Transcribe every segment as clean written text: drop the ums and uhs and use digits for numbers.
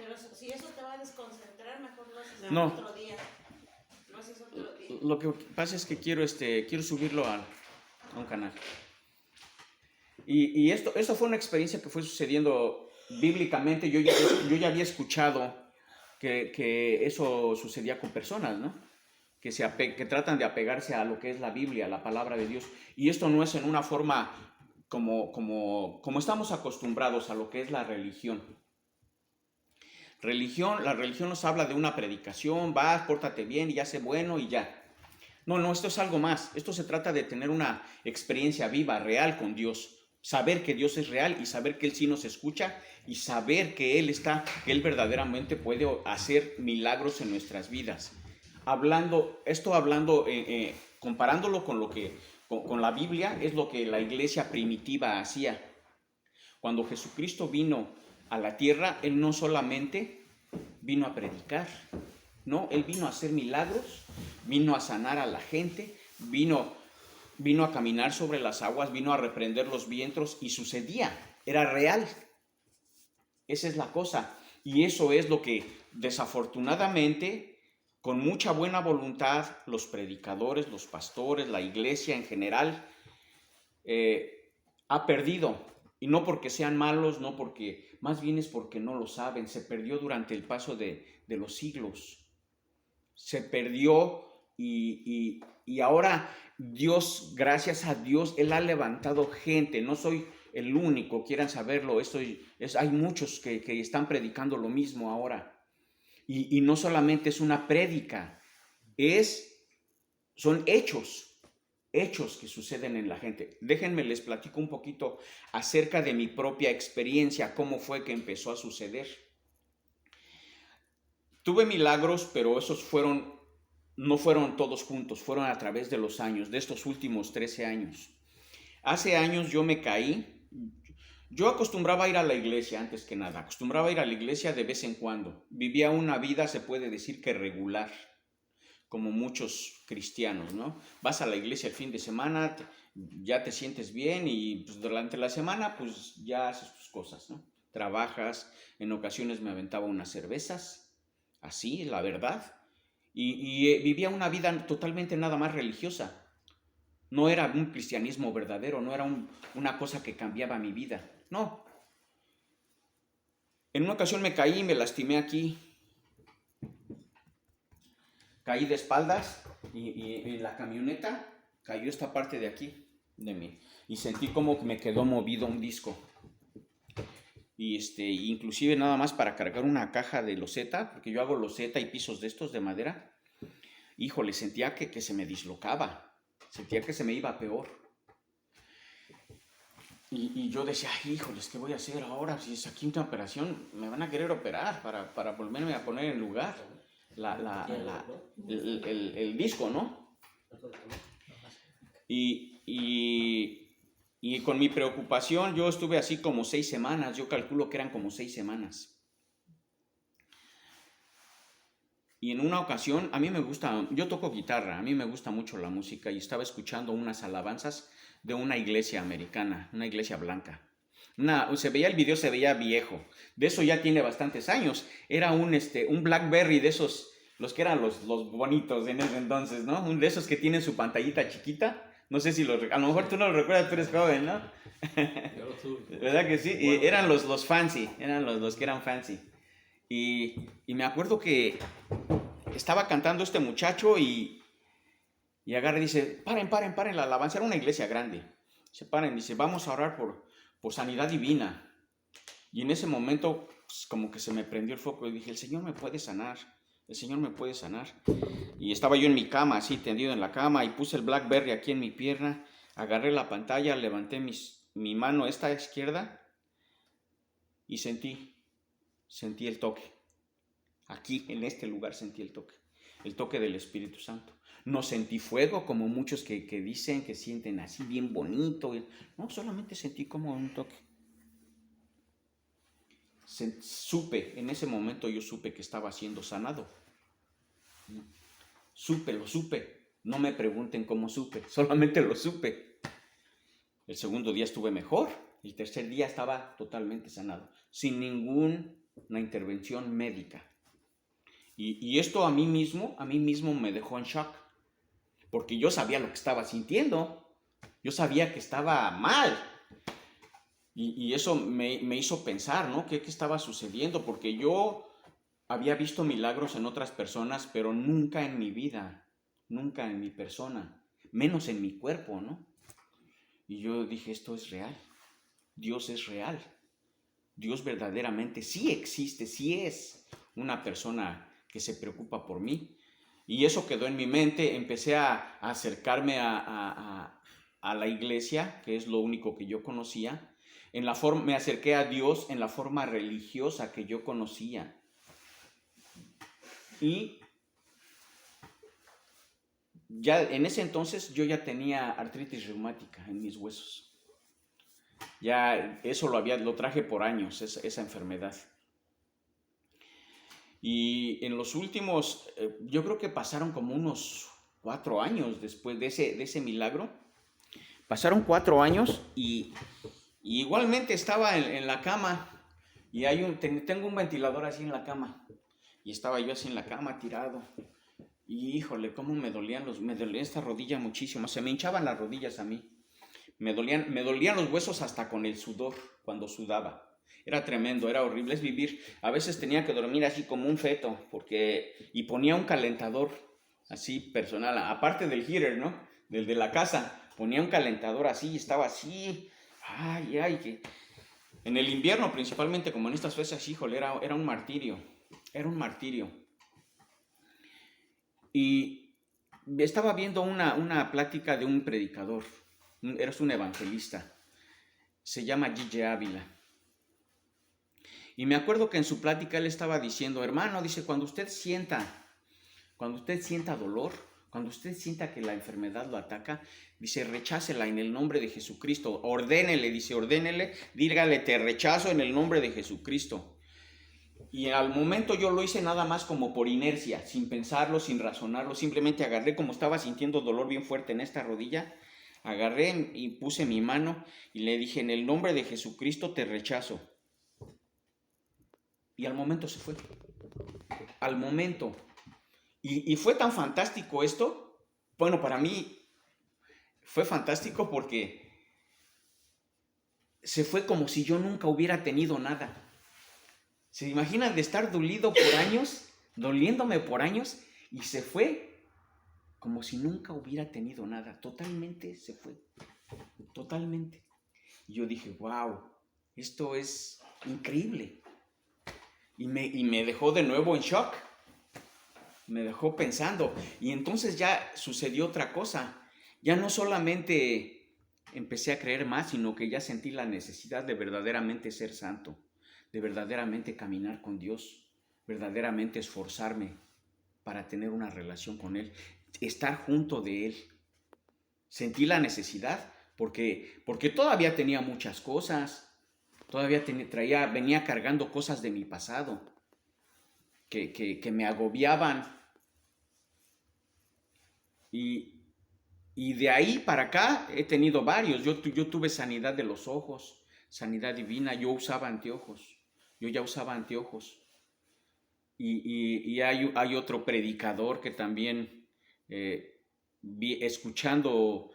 Pero si eso te va a desconcentrar, mejor lo haces No. otro día. Lo haces otro día. Lo que pasa es que quiero subirlo a un canal. Y esto fue una experiencia que fue sucediendo bíblicamente. Yo ya había escuchado que eso sucedía con personas, ¿no? Que tratan de apegarse a lo que es la Biblia, la palabra de Dios. Y esto no es en una forma como estamos acostumbrados a lo que es la religión. La religión nos habla de una predicación, vas, pórtate bien y hace bueno y ya. No, esto es algo más. Esto se trata de tener una experiencia viva, real con Dios. Saber que Dios es real y saber que Él sí nos escucha y saber que Él verdaderamente puede hacer milagros en nuestras vidas. Comparándolo con la Biblia, es lo que la iglesia primitiva hacía. Cuando Jesucristo vino a la tierra, Él no solamente vino a predicar, no, Él vino a hacer milagros, vino a sanar a la gente, vino a caminar sobre las aguas, vino a reprender los vientos y sucedía, era real. Esa es la cosa. Y eso es lo que desafortunadamente, con mucha buena voluntad, los predicadores, los pastores, la iglesia en general, ha perdido. Y no porque sean malos, no porque, más bien es porque no lo saben. Se perdió durante el paso de los siglos. Se perdió y ahora Dios, gracias a Dios, Él ha levantado gente. No soy el único, quieran saberlo. Hay muchos que están predicando lo mismo ahora. Y no solamente es una prédica, son hechos que suceden en la gente. Déjenme les platico un poquito acerca de mi propia experiencia, cómo fue que empezó a suceder. Tuve milagros, pero esos no fueron todos juntos, fueron a través de los años, de estos últimos 13 años. Hace años yo me caí. Yo acostumbraba a ir a la iglesia antes que nada, acostumbraba a ir a la iglesia de vez en cuando. Vivía una vida, se puede decir que regular, como muchos cristianos, ¿no? Vas a la iglesia el fin de semana, ya te sientes bien y pues, durante la semana pues ya haces tus cosas, ¿no? Trabajas, en ocasiones me aventaba unas cervezas, así, la verdad, y vivía una vida totalmente nada más religiosa. No era un cristianismo verdadero, no era una cosa que cambiaba mi vida, no. En una ocasión me caí y me lastimé aquí. Caí de espaldas y en la camioneta cayó esta parte de aquí, de mí. Y sentí como que me quedó movido un disco. Y inclusive nada más para cargar una caja de loseta, porque yo hago loseta y pisos de estos de madera. Híjole, sentía que se me dislocaba. Sentía que se me iba peor. Y yo decía, ay, híjoles, ¿qué voy a hacer ahora? Si es aquí una operación, me van a querer operar para volverme a poner en lugar el disco, ¿no? Y con mi preocupación, yo estuve así como 6 semanas, yo calculo que eran como 6 semanas. Y en una ocasión, yo toco guitarra, a mí me gusta mucho la música y estaba escuchando unas alabanzas de una iglesia americana, una iglesia blanca. Se veía el video, se veía viejo. De eso ya tiene bastantes años. Era un BlackBerry de esos, los que eran los bonitos en ese entonces, ¿no? De esos que tienen su pantallita chiquita. No sé si a lo mejor tú no lo recuerdas, tú eres joven, ¿no? Yo lo tuve. ¿Verdad que sí? Y eran los fancy, eran los que eran fancy. Y me acuerdo que estaba cantando este muchacho y agarra y dice, paren la alabanza. Era una iglesia grande. Se paren, dice, vamos a orar por sanidad divina. Y en ese momento, pues, como que se me prendió el foco y dije, el Señor me puede sanar. El Señor me puede sanar. Y estaba yo en mi cama, así tendido en la cama, y puse el BlackBerry aquí en mi pierna, agarré la pantalla, levanté mi mano esta izquierda y sentí el toque. Aquí, en este lugar, sentí el toque del Espíritu Santo. No sentí fuego como muchos que dicen que sienten así bien bonito. No, solamente sentí como un toque. En ese momento yo supe que estaba siendo sanado. Lo supe. No me pregunten cómo supe, solamente lo supe. El segundo día estuve mejor, el tercer día estaba totalmente sanado, sin ningún una intervención médica. Y esto a mí mismo me dejó en shock, porque yo sabía lo que estaba sintiendo, yo sabía que estaba mal. Y eso me hizo pensar, ¿no? ¿Qué estaba sucediendo? Porque yo había visto milagros en otras personas, pero nunca en mi vida, nunca en mi persona, menos en mi cuerpo, ¿no? Y yo dije, esto es real, Dios es real, Dios verdaderamente sí existe, sí es una persona que se preocupa por mí. Y eso quedó en mi mente, empecé a acercarme a la iglesia, que es lo único que yo conocía. Me acerqué a Dios en la forma religiosa que yo conocía. Y ya en ese entonces yo ya tenía artritis reumática en mis huesos. Ya eso lo traje por años, esa enfermedad. Y en los últimos, yo creo que pasaron como unos 4 años después de ese milagro. Pasaron 4 años y igualmente estaba en la cama y tengo un ventilador así en la cama. Y estaba yo así en la cama tirado. Y híjole, cómo me dolía esta rodilla muchísimo. Se me hinchaban las rodillas a mí. Me dolían los huesos hasta con el sudor cuando sudaba. Era tremendo, era horrible, es vivir. A veces tenía que dormir así como un feto, y ponía un calentador así personal, aparte del heater, ¿no? Del de la casa, ponía un calentador así y estaba así. Que en el invierno principalmente, como en estas fechas, híjole, era un martirio, Y estaba viendo una plática de un predicador, era un evangelista, se llama G.J. Ávila. Y me acuerdo que en su plática él estaba diciendo, hermano, dice, cuando usted sienta dolor, cuando usted sienta que la enfermedad lo ataca, dice, rechácela en el nombre de Jesucristo. Ordénele, dígale, te rechazo en el nombre de Jesucristo. Y al momento yo lo hice nada más como por inercia, sin pensarlo, sin razonarlo, simplemente agarré, como estaba sintiendo dolor bien fuerte en esta rodilla, agarré y puse mi mano y le dije, en el nombre de Jesucristo te rechazo. Y al momento se fue. Al momento. Y fue tan fantástico esto. Bueno, para mí fue fantástico porque se fue como si yo nunca hubiera tenido nada. ¿Se imaginan de estar doliéndome por años, y se fue como si nunca hubiera tenido nada? Totalmente se fue. Totalmente. Y yo dije, wow, esto es increíble. Y me dejó de nuevo en shock. Me dejó pensando. Y entonces ya sucedió otra cosa. Ya no solamente empecé a creer más, sino que ya sentí la necesidad de verdaderamente ser santo, de verdaderamente caminar con Dios, verdaderamente esforzarme para tener una relación con Él, estar junto de Él. Sentí la necesidad porque todavía tenía muchas cosas. Todavía venía cargando cosas de mi pasado que me agobiaban. Y de ahí para acá he tenido varios. Yo tuve sanidad de los ojos, sanidad divina. Yo ya usaba anteojos. Y hay otro predicador que también, escuchando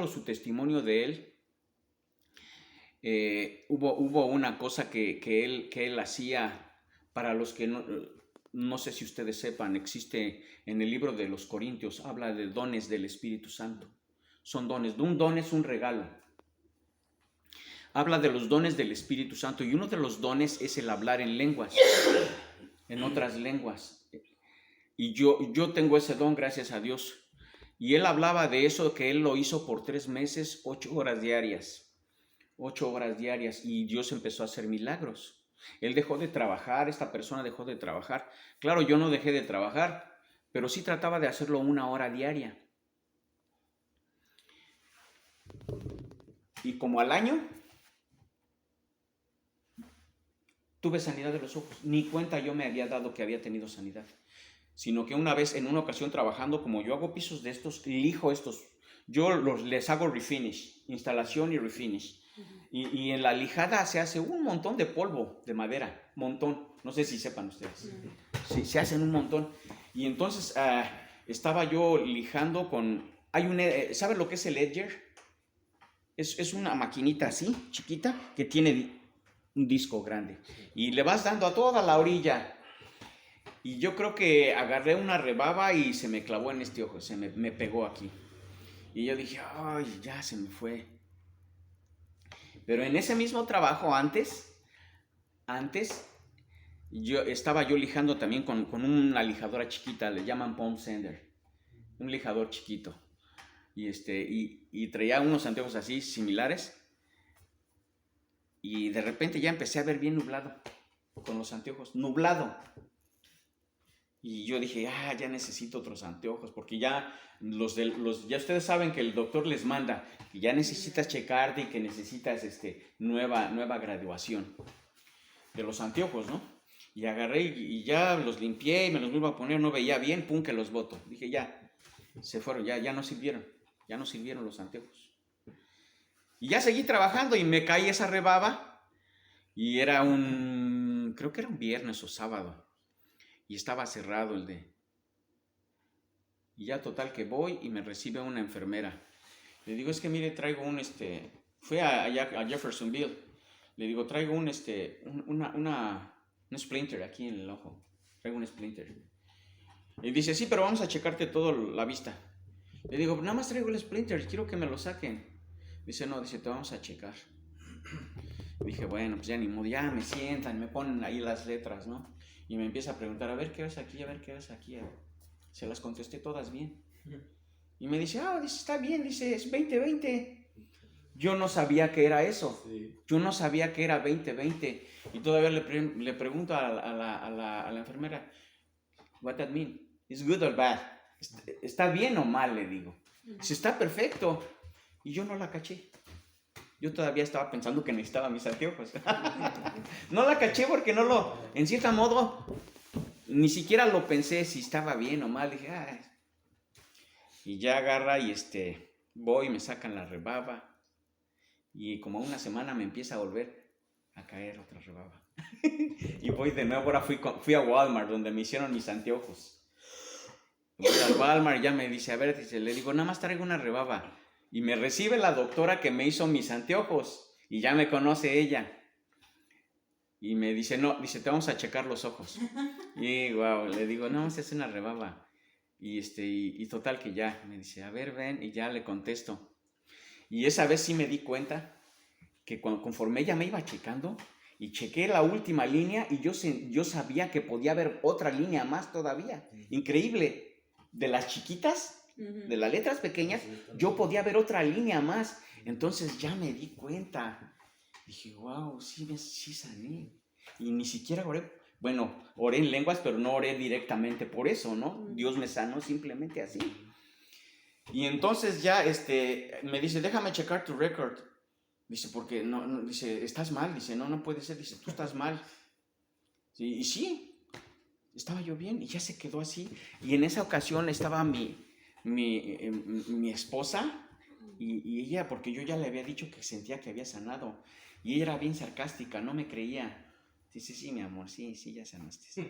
su testimonio de él, hubo una cosa que él hacía. Para los que no sé si ustedes sepan, existe en el libro de los Corintios, habla de dones del Espíritu Santo. Son dones. Un don es un regalo. Habla de los dones del Espíritu Santo, y uno de los dones es el hablar en lenguas, en otras lenguas. Y yo tengo ese don, gracias a Dios. Y él hablaba de eso, que él lo hizo por 3 meses, 8 horas diarias. 8 horas diarias, y Dios empezó a hacer milagros. Él dejó de trabajar, esta persona dejó de trabajar. Claro, yo no dejé de trabajar, pero sí trataba de hacerlo 1 hora diaria. Y como al año, tuve sanidad de los ojos. Ni cuenta yo me había dado que había tenido sanidad. Sino que una vez, en una ocasión trabajando, como yo hago pisos de estos, lijo estos, yo les hago refinish, instalación y refinish. Y en la lijada se hace un montón de polvo de madera, montón. No sé si sepan ustedes. Sí, se hacen un montón. Y entonces estaba yo lijando con... ¿Saben lo que es el edger? Es una maquinita así, chiquita, que tiene un disco grande. Y le vas dando a toda la orilla. Y yo creo que agarré una rebaba y se me clavó en este ojo, me pegó aquí. Y yo dije, ay, ya se me fue. Pero en ese mismo trabajo antes estaba yo lijando también con una lijadora chiquita, le llaman palm sander, un lijador chiquito. Y traía unos anteojos así similares. Y de repente ya empecé a ver bien nublado con los anteojos, nublado. Y yo dije, ya necesito otros anteojos, porque ya ya ustedes saben que el doctor les manda que ya necesitas checarte y que necesitas nueva graduación de los anteojos, ¿no? Y agarré y ya los limpié y me los vuelvo a poner, no veía bien, pum, que los boto. Dije, ya, se fueron, ya no sirvieron los anteojos. Y ya seguí trabajando y me caí esa rebaba y creo que era un viernes o sábado. Y estaba cerrado Y ya total que voy y me recibe una enfermera. Le digo, es que mire, traigo fui a Jeffersonville. Le digo, traigo un splinter aquí en el ojo. Traigo un splinter. Y dice, sí, pero vamos a checarte toda la vista. Le digo, nada más traigo el splinter, quiero que me lo saquen. Dice, no, te vamos a checar. Dije, bueno, pues ya ni modo, ya me sientan, me ponen ahí las letras, ¿no? Y me empieza a preguntar, a ver qué ves aquí, a ver qué ves aquí. Se las contesté todas bien. Y me dice, está bien, dice, es 20/20. Yo no sabía que era eso. Sí. Yo no sabía que era 20/20. Y todavía le pregunto a la enfermera, what that mean? Is good or bad? ¿Está bien o mal? Le digo. Dice, está perfecto. Y yo no la caché. Yo todavía estaba pensando que necesitaba mis anteojos. No la caché porque en cierto modo, ni siquiera lo pensé si estaba bien o mal. Dije, Y ya agarra y voy, me sacan la rebaba. Y como una semana me empieza a volver a caer otra rebaba. Y voy de nuevo, ahora fui a Walmart, donde me hicieron mis anteojos. Voy al Walmart, ya me dice, a ver, le digo, nada más traigo una rebaba. Y me recibe la doctora que me hizo mis anteojos. Y ya me conoce ella. Y me dice, no, te vamos a checar los ojos. Y wow, le digo, no, es una rebaba. Y total que ya, me dice, a ver, ven. Y ya le contesto. Y esa vez sí me di cuenta que conforme ella me iba checando, y chequé la última línea, y yo sabía que podía haber otra línea más todavía. Increíble. De las chiquitas, de las letras pequeñas, yo podía ver otra línea más. Entonces ya me di cuenta. Dije, wow, sí sané. Y ni siquiera oré. Bueno, oré en lenguas, pero no oré directamente por eso, ¿no? Dios me sanó simplemente así. Y entonces ya me dice, déjame checar tu récord. Dice, porque no, dice, ¿estás mal? Dice, no puede ser. Dice, tú estás mal. Y sí, estaba yo bien y ya se quedó así. Y en esa ocasión estaba mi esposa y ella, porque yo ya le había dicho que sentía que había sanado. Y ella era bien sarcástica, no me creía. Dice, sí, mi amor, sí, ya sanaste. Sí.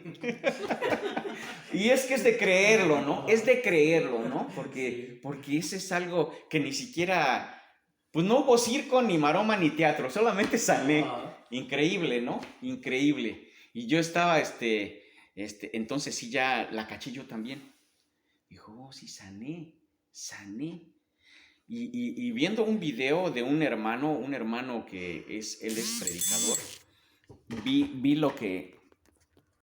Y es que es de creerlo, ¿no? Es de creerlo, ¿no? Porque eso es algo que ni siquiera, pues no hubo circo, ni maroma, ni teatro, solamente sané. Increíble, ¿no? Increíble. Y yo estaba, entonces sí ya la caché yo también. Dijo, sí, sané. Y viendo un video de un hermano que él es predicador, vi lo que